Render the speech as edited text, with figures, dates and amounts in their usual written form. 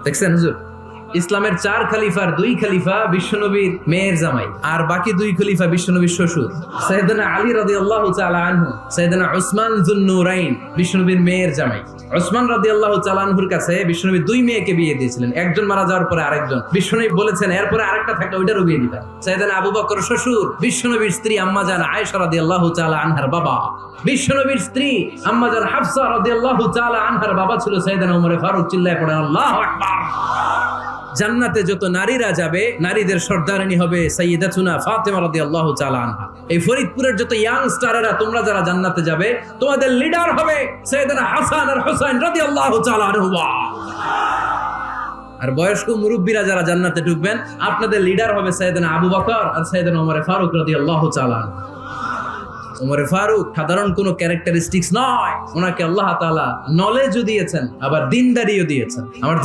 দেখছেন হুজুর, ইসলামের 4 খলিফার 2 খলিফা বিশ্বনবীর মেয়ের জামাই, আর বাকি 2 খলিফা বিশ্বনবীর শ্বশুর। সাইয়েদনা আলী রাদিয়াল্লাহু তাআলা আনহু, সাইয়েদনা উসমান যুন-নূরাইন বিশ্বনবীর মেয়ের জামাই। উসমান রাদিয়াল্লাহু তাআলা আনহুর কাছে বিশ্বনবী 2 মেয়েকে বিয়ে দিয়েছিলেন, একজন মারা যাওয়ার পরে আরেকজন। বিশ্বনবী বলেছেন এরপরে আরেকটা থাকলে ওইটারও বিয়ে দিবেন। সাইয়েদনা আবু বকর শ্বশুর, বিশ্বনবীর স্ত্রী আম্মা জান আয়েশা রাদিয়াল্লাহু তাআলা আনহার বাবা। বিশ্বনবীর স্ত্রী আম্মা জান হাফসা রাদিয়াল্লাহু তাআলা আনহার বাবা ছিল সাইয়েদনা ওমর ফারুক। চিল্লায় পড়েন আল্লাহু আকবার। জান্নাতে যত নারীরা যাবে, নারীদের সর্দারিনী হবে সাইয়্যিদাতুনা ফাতেমা রাদিয়াল্লাহু তাআলা আনহা। এই ফরিদপুরের যত ইয়াং স্টারেরা তোমরা যারা জান্নাতে যাবে, তোমাদের লিডার হবে সাইয়েদনা হাসান আর হুসাইন রাদিয়াল্লাহু তাআলা আনহুমা। আর বয়স্ক মুরব্বীরা যারা জান্নাতে ঢুকবেন, আপনাদের লিডার হবে সাইয়েদনা আবু বকর আর সাইয়েদনা ওমর ফারুক রাদিয়াল্লাহু তাআলা আনহু। ওমর ফারুক সাধারণ কোনো ক্যারেক্টারিস্টিক্স নয়, ওনাকে আল্লাহ তাআলা নলেজও দিয়েছেন, আবার দিনদারিও দিয়েছেন। আমার